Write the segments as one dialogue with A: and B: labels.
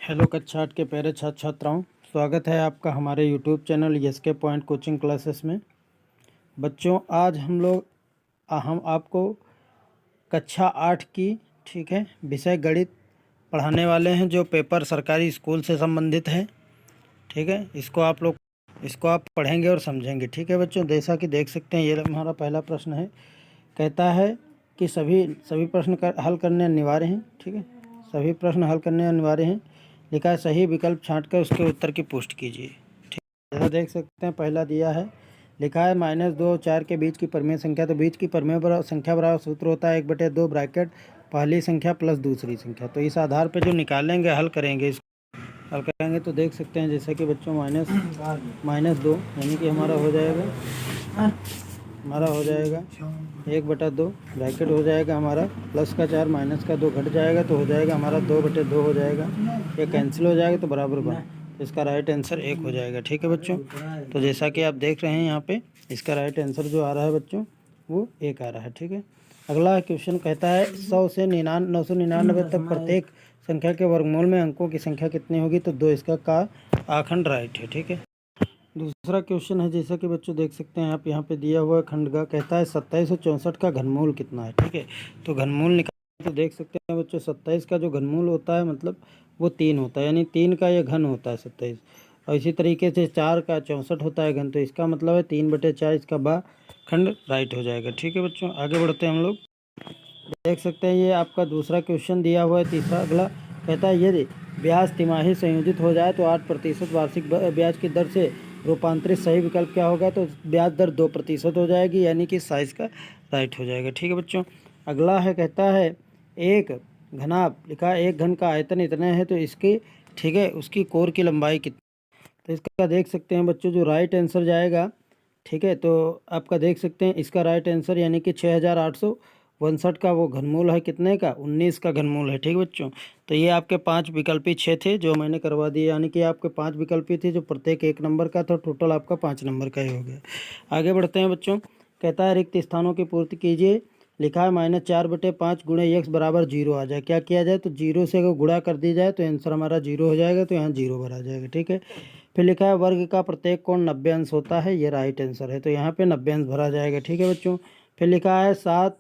A: Hello कक्षा 8 के प्यारे छात्र छात्राओं, स्वागत है आपका हमारे YouTube channel SK point coaching classes में। बच्चों, आज हम आपको कक्षा 8 की ठीक है विषय गणित पढ़ाने वाले हैं, जो पेपर सरकारी स्कूल से संबंधित है। ठीक है, इसको आप पढ़ेंगे और समझेंगे। ठीक है बच्चों, जैसा कि देख सकते हैं, ये हमारा पहला प्रश्न है। कहता है कि सभी प्रश्न हल करने अनिवार्य हैं। ठीक है, सभी प्रश्न हल करने अनिवार्य हैं। लिखा है सही विकल्प छांटकर उसके उत्तर की पुष्टि कीजिए। ठीक है, जैसा देख सकते हैं, पहला दिया है, लिखा है -2 और 4 के बीच की परमेय संख्या। तो बीच की परमेय संख्या बराबर सूत्र होता है 1/2 ब्रैकेट पहली संख्या प्लस दूसरी संख्या। तो इस आधार पर जो निकालेंगे, हल करेंगे तो देख सकते हैं, जैसे कि बच्चों -2 यानी कि हमारा हो जाएगा 1/2 ब्रैकेट हो जाएगा हमारा प्लस का 4 माइनस का 2 घट जाएगा, तो हो जाएगा हमारा 2/2 हो जाएगा। ये कैंसिल हो जाएगा तो बराबर बन, तो इसका राइट आंसर 1 हो जाएगा। ठीक है बच्चों, तो जैसा कि आप देख रहे हैं यहाँ पे, इसका राइट आंसर जो आ रहा है बच्चों, वो 1 आ रहा है। ठीक है, अगला क्वेश्चन कहता है 100 से 999 तक प्रत्येक संख्या के वर्गमूल में अंकों की संख्या कितनी होगी। तो 2 इसका का आखंड राइट है। ठीक है, दूसरा क्वेश्चन है, जैसा कि बच्चों देख सकते हैं आप, यहाँ पे दिया हुआ खंड का कहता है 2764 का घनमूल कितना है। ठीक है, तो घनमूल निकाल, तो देख सकते हैं बच्चों 27 का जो घनमूल होता है, मतलब वो 3 होता है, यानी 3 का ये घन होता है 27। और इसी तरीके से 4 का 64 होता है घन, तो इसका मतलब है 3/4 इसका बा खंड राइट हो जाएगा। ठीक है बच्चों, आगे बढ़ते हैं हम लोग। देख सकते हैं, ये आपका दूसरा क्वेश्चन दिया हुआ है। तीसरा अगला कहता है यदि ब्याज तिमाही संयोजित हो जाए तो 8% वार्षिक ब्याज की दर से रूपांतरित सही विकल्प क्या होगा। तो ब्याज दर 2% हो जाएगी, यानी कि साइज का राइट हो जाएगा। ठीक है बच्चों, अगला है, कहता है एक घनाभ, लिखा है एक घन का आयतन इतना है, तो इसकी ठीक है उसकी कोर की लंबाई कितनी। तो इसका देख सकते हैं बच्चों, जो राइट आंसर जाएगा, ठीक है, तो आपका देख सकते हैं इसका राइट आंसर यानी कि 6862 का वो घनमूल है, कितने का, 19 का घनमूल है। ठीक है बच्चों, तो ये आपके 5 विकल्पी 6 थे जो मैंने करवा दिए, यानी कि आपके 5 विकल्पी थे जो प्रत्येक 1 नंबर का था। टोटल आपका 5 नंबर का ही हो गया। आगे बढ़ते हैं बच्चों, कहता है रिक्त स्थानों की पूर्ति कीजिए। लिखा है -4/5 गुणे x बराबर 0 आ जाए। क्या किया जाए, तो 0 से अगर गुणा कर दी जाए तो आंसर हमारा 0 हो जाएगा, तो यहाँ 0 भरा जाएगा। ठीक है, फिर लिखा है वर्ग का प्रत्येक कोण 90 अंश होता है, ये राइट आंसर है, तो यहाँ पे 90 अंश भरा जाएगा। ठीक है बच्चों, फिर लिखा है 7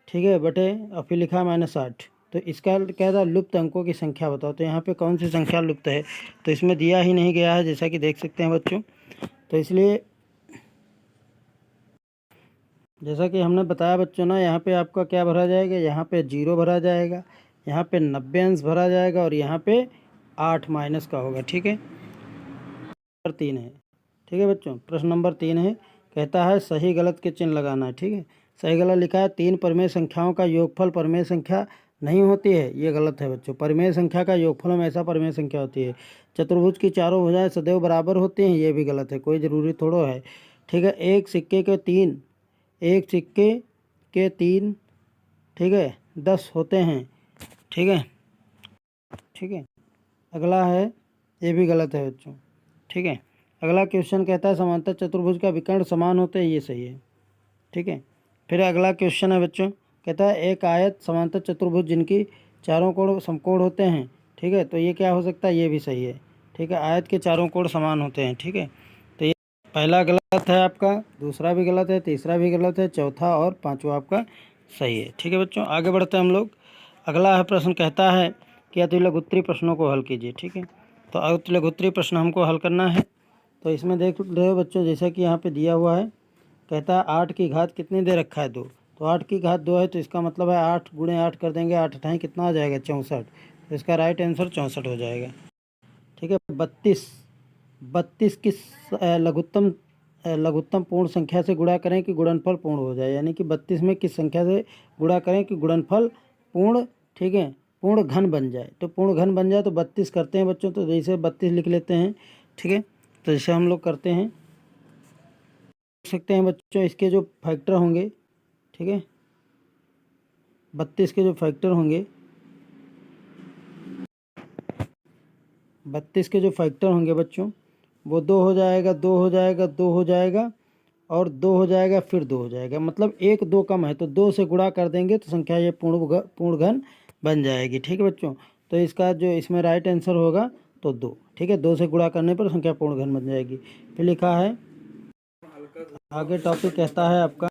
A: ठीक है बटे, और फिर लिखा है -8। तो इसका क्या था, लुप्त अंकों की संख्या बताओ। तो यहाँ पे कौन सी संख्या लुप्त है, तो इसमें दिया ही नहीं गया है, जैसा कि देख सकते हैं बच्चों। तो इसलिए जैसा कि हमने बताया बच्चों ना, यहाँ पे आपका क्या भरा जाएगा, यहाँ पे 0 भरा जाएगा, यहाँ पे 90 अंश भरा जाएगा, और यहाँ पे 8 माइनस का होगा। ठीक है, नंबर 3 है। ठीक है बच्चों, प्रश्न नंबर 3 है, कहता है सही गलत के चिन्ह लगाना है। ठीक है, सही गलत लिखा है 3 परमेय संख्याओं का योगफल परमेय संख्या नहीं होती है, ये गलत है बच्चों। परमेय संख्या का योगफल हमेशा परमेय संख्या होती है। चतुर्भुज की चारों भुजाएं सदैव बराबर होती हैं, ये भी गलत है, कोई ज़रूरी थोड़ो है। ठीक है, एक सिक्के के 3 ठीक है 10 होते हैं। ठीक है, ठीक है, अगला है, ये भी गलत है बच्चों। ठीक है, अगला क्वेश्चन कहता है समांतर चतुर्भुज का विकर्ण समान होते हैं, ये सही है। ठीक है, फिर अगला क्वेश्चन है बच्चों, कहता है एक आयत समांतर चतुर्भुज जिनकी चारों कोण समकोण होते हैं। ठीक है, तो ये क्या हो सकता है, ये भी सही है। ठीक है, आयत के चारों कोण समान होते हैं। ठीक है, तो ये पहला गलत है आपका, दूसरा भी गलत है, तीसरा भी गलत है, चौथा और पाँचवा आपका सही है। ठीक है बच्चों, आगे बढ़ते हैं हम लोग। अगला है प्रश्न, कहता है कि अतिलघुत्तरी प्रश्नों को हल कीजिए। ठीक है, तो अतिलघुत्तरी प्रश्न हमको हल करना है। तो इसमें देख रहे हो बच्चों, जैसा कि यहाँ पे दिया हुआ है, कहता है 8 की घात कितनी दे रखा है, 2। तो 8 की घात 2 है, तो इसका मतलब है 8 गुणे 8 कर देंगे, 8 अठाई कितना आ जाएगा, 64। तो इसका राइट आंसर 64 हो जाएगा। ठीक है, 32 किस लघुत्तम पूर्ण संख्या से गुणा करें कि गुणनफल पूर्ण हो जाए, यानी कि 32 में किस संख्या से गुणा करें कि गुणनफल पूर्ण, ठीक है, पूर्ण घन बन जाए। तो पूर्ण घन बन जाए तो 32 करते हैं बच्चों, तो जैसे 32 लिख लेते हैं। ठीक है, तो जैसे हम लोग करते हैं, देख सकते हैं बच्चों इसके जो फैक्टर होंगे, ठीक है, 32 के जो फैक्टर होंगे, 32 के जो फैक्टर होंगे बच्चों, वो 2 हो जाएगा, 2 हो जाएगा, 2 हो जाएगा, और 2 हो जाएगा, फिर 2 हो जाएगा, मतलब 1 2 कम है, तो 2 से गुणा कर देंगे तो संख्या ये पूर्ण घन बन जाएगी। ठीक है बच्चों, तो इसका जो इसमें राइट आंसर होगा तो 2। ठीक है, 2 से गुणा करने पर संख्या पूर्ण घन बन जाएगी। फिर लिखा है आगे टॉपिक कहता है आपका,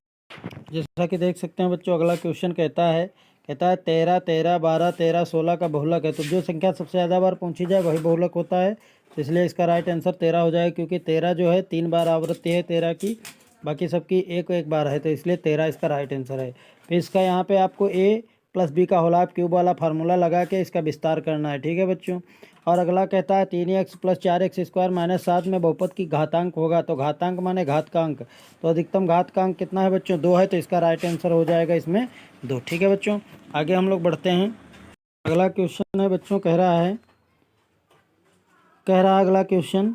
A: जैसा कि देख सकते हैं बच्चों, अगला क्वेश्चन कहता है 13, 13, 12, 13, 16 का बहुलक है। तो जो संख्या सबसे ज़्यादा बार पूछी जाए वही बहुलक होता है, तो इसलिए इसका राइट आंसर 13 हो जाएगा, क्योंकि 13 जो है 3 बार आवृत्ति है 13 की, बाकी सबकी एक एक बार है, तो इसलिए 13 इसका राइट आंसर है। फिर इसका यहाँ पे आपको a + b का होल ऑफ क्यूब वाला फार्मूला लगा के इसका विस्तार करना है। ठीक है बच्चों। और अगला कहता है 3x + 4x² - 7 में बहुपद की घातांक होगा। तो घातांक माने घात का अंक, तो अधिकतम घात का अंक कितना है बच्चों? 2 है, तो इसका राइट आंसर हो जाएगा इसमें 2। ठीक है बच्चों, आगे हम लोग बढ़ते हैं। अगला क्वेश्चन है बच्चों, कह रहा है अगला क्वेश्चन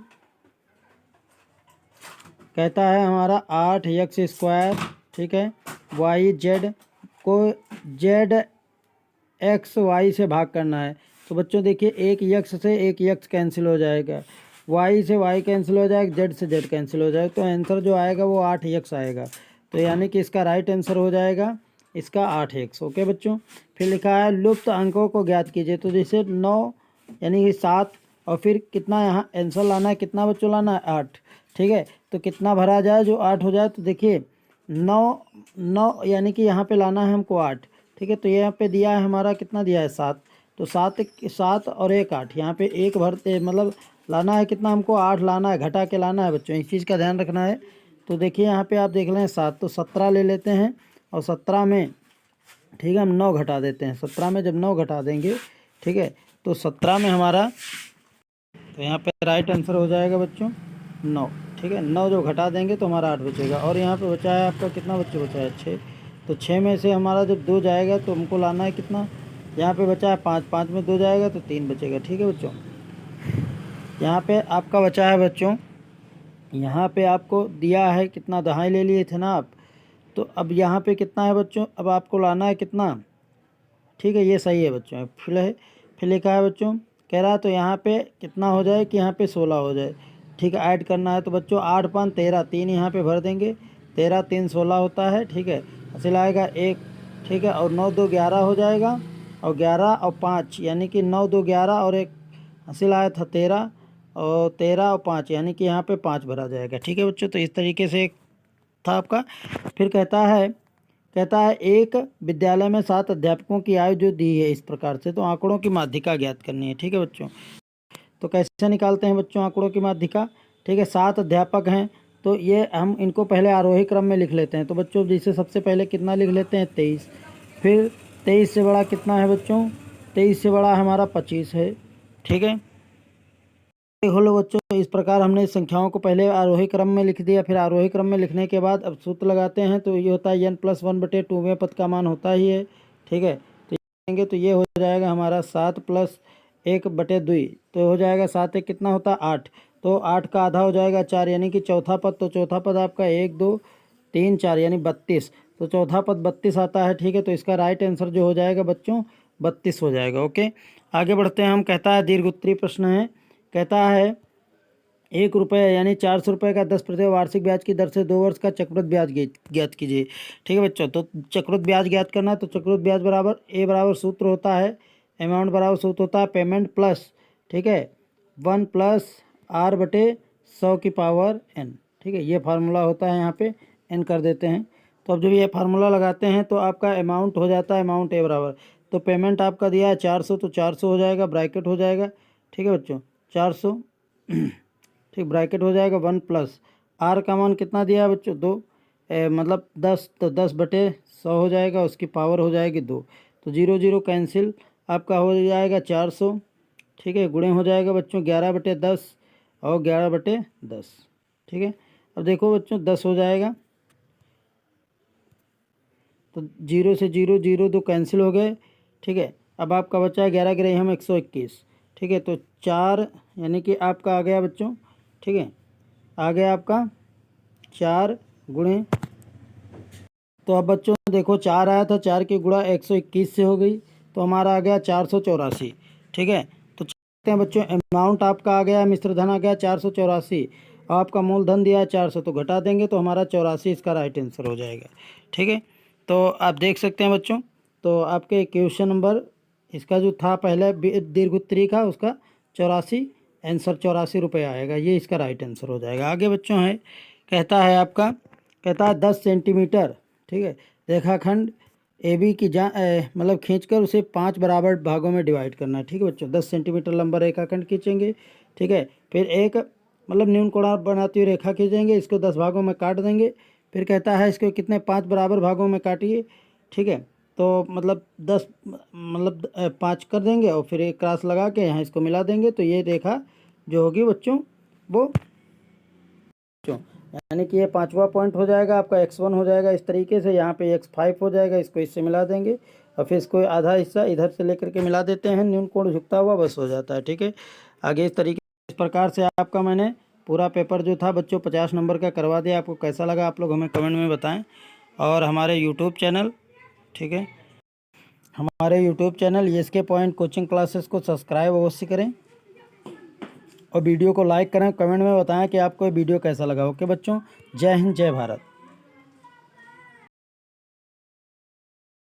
A: कहता है हमारा 8x², ठीक है, yz को zx y से भाग करना है। तो बच्चों देखिए, एक यक्स से एक यक्स कैंसिल हो जाएगा, y से y कैंसिल हो जाएगा, z से z कैंसिल हो जाएगा, तो आंसर जो आएगा वो 8x आएगा। तो यानी कि इसका राइट आंसर हो जाएगा इसका 8x। ओके बच्चों। फिर लिखा है लुप्त अंकों को ज्ञात कीजिए। तो जैसे 9 यानी कि 7, और फिर कितना यहाँ आंसर लाना है, कितना बच्चों लाना है? 8। ठीक है, तो कितना भरा जाए जो 8 हो जाए? तो देखिए 9 यानी कि यहाँ पे लाना है हमको 8। ठीक है, तो यहाँ पे दिया है हमारा, कितना दिया है? 7। तो 7 और 1 8, यहाँ पे एक भरते मतलब लाना है कितना हमको? 8 लाना है, घटा के लाना है बच्चों, इस चीज़ का ध्यान रखना है। तो देखिए यहाँ पे आप देख लें 7, तो 17 ले लेते हैं, और 17 में ठीक है हम 9 घटा देते हैं। 17 में जब 9 घटा देंगे, ठीक है, तो 17 में हमारा, तो यहाँ पे राइट आंसर हो जाएगा बच्चों 9। ठीक है, 9 जो घटा देंगे तो हमारा 8 बचेगा। और यहाँ पे बचा है आपका, कितना बच्चों बचा है? 6। तो 6 में से हमारा जब 2 जाएगा तो हमको लाना है कितना? यहाँ पे बचा है 5, 5 में 2 जाएगा तो 3 बचेगा। ठीक है बच्चों, यहाँ पे आपका बचा है बच्चों, यहाँ पे आपको दिया है कितना? दहाई ले लिए थे ना आप, तो अब यहाँ पे कितना है बच्चों? अब आपको लाना है कितना? ठीक है, ये सही है बच्चों। फिर लिखा है बच्चों, कह रहा है तो यहाँ पे कितना हो जाए कि यहाँ पे 16 हो जाए। ठीक है, ऐड करना है। तो बच्चों 8 5 13, 3 यहाँ पे भर देंगे, 13 3 16 होता है। ठीक है, हासिल आएगा 1। ठीक है, और 9 2 11 हो जाएगा, और 11 और 5 यानी कि 9 2 11 और 1 हासिल आया था 13, और 13 और 5 यानी कि यहाँ पे 5 भरा जाएगा। ठीक है बच्चों, तो इस तरीके से एक था आपका। फिर कहता है एक विद्यालय में 7 अध्यापकों की आयु जो दी है इस प्रकार से, तो आंकड़ों की माध्यिका ज्ञात करनी है। ठीक है बच्चों, तो कैसे निकालते हैं बच्चों आंकड़ों की माध्यिका? ठीक है, 7 अध्यापक हैं, तो ये हम इनको पहले आरोही क्रम में लिख लेते हैं। तो बच्चों जैसे सबसे पहले कितना लिख लेते हैं? 23। फिर 23 से बड़ा कितना है बच्चों? 23 से बड़ा हमारा 25 है। ठीक है, लो बच्चों, इस प्रकार हमने संख्याओं को पहले आरोही क्रम में लिख दिया। फिर आरोही क्रम में लिखने के बाद अब सूत्र लगाते हैं, तो ये होता है n+1/2वें पद का मान होता ही है। ठीक है, तो ये तो ये हो जाएगा हमारा 7 + 1/2, तो हो जाएगा 7 1 कितना होता है? 8। तो 8 का आधा हो जाएगा 4, यानी कि चौथा पद। तो चौथा पद आपका 1 2 3 4 यानी 32, तो चौथा पद 32 आता है। ठीक है, तो इसका राइट आंसर जो हो जाएगा बच्चों 32 हो जाएगा। ओके, आगे बढ़ते हैं हम। कहता है दीर्घ उत्तरीय प्रश्न है, कहता है 1 रुपये यानी 400 रुपये का 10% वार्षिक ब्याज की दर से 2 वर्ष का चक्रवृद्धि ब्याज ज्ञात कीजिए। ठीक है बच्चों, तो चक्रवृद्धि ब्याज ज्ञात करना है, तो चक्रवृद्धि ब्याज बराबर ए बराबर सूत्र होता है, अमाउंट बराबर सूत्र होता है पेमेंट प्लस, ठीक है, 1 + r/100⁻n। ठीक है, ये फार्मूला होता है, यहाँ पे n कर देते हैं। तो अब जब ये फार्मूला लगाते हैं तो आपका अमाउंट हो जाता है, अमाउंट ए बराबर, तो पेमेंट आपका दिया है 400, तो 400 हो जाएगा, ब्रैकेट हो जाएगा। ठीक है बच्चों, 400 ठीक, ब्रैकेट हो जाएगा 1 + आर का मान कितना दिया है बच्चों? 2, मतलब 10, तो 10/100 हो जाएगा, उसकी पावर हो जाएगी 2, तो 0 0 कैंसिल, आपका हो जाएगा 400। ठीक है, गुणे हो जाएगा बच्चों 11/10 और 11/10। ठीक है, अब देखो बच्चों 10 हो जाएगा, तो 0 से 0 0 2 कैंसिल हो गए। ठीक है, अब आपका बचा है 11 गिरे हम 121। ठीक है, तो 4 यानी कि आपका आ गया बच्चों, ठीक है, आ गया आपका 4 गुणे, तो अब बच्चों देखो 4 आया था, 4 की गुणा 121 से हो गई, तो हमारा आ गया 484। ठीक है, तो चलते हैं बच्चों, अमाउंट आपका आ गया, मिश्र धन आ गया 484, और आपका मूलधन दिया है 400, तो घटा देंगे तो हमारा 84 इसका राइट आंसर हो जाएगा। ठीक है, तो आप देख सकते हैं बच्चों, तो आपके क्वेश्चन नंबर इसका जो था पहले दीर्घ उत्तरी का उसका 84, आंसर 84 रुपये आएगा। ये इसका राइट आंसर हो जाएगा। आगे बच्चों है, कहता है आपका, कहता है 10 सेंटीमीटर, ठीक है, रेखाखंड ए बी की मतलब खींचकर उसे 5 बराबर भागों में डिवाइड करना है। ठीक है बच्चों, 10 सेंटीमीटर लंबा रेखाखंड खींचेंगे, ठीक है, फिर एक मतलब न्यून कोण बनाती हुई रेखा खींचेंगे, इसको 10 भागों में काट देंगे। फिर कहता है इसको कितने 5 बराबर भागों में काटिए, ठीक है, तो मतलब 10 मतलब 5 कर देंगे और फिर एक क्रॉस लगा के यहाँ इसको मिला देंगे, तो ये रेखा जो होगी बच्चों वो यानी कि ये 5वां पॉइंट हो जाएगा आपका, x1 हो जाएगा इस तरीके से, यहाँ पे x5 हो जाएगा, इसको इससे मिला देंगे और फिर इसको आधा हिस्सा इधर से लेकर के मिला देते हैं, न्यून कोण झुकता हुआ बस हो जाता है। ठीक है, आगे इस प्रकार से आपका मैंने पूरा पेपर जो था बच्चों 50 नंबर का करवा दिया। आपको कैसा लगा आप लोग हमें कमेंट में बताएं। और हमारे यूट्यूब चैनल, ठीक है, हमारे YouTube channel ESK point coaching classes को सब्सक्राइब अवश्य करें और वीडियो को लाइक करें, कमेंट में बताएं कि आपको वीडियो कैसा लगा। ओके बच्चों, जय हिंद, जय भारत।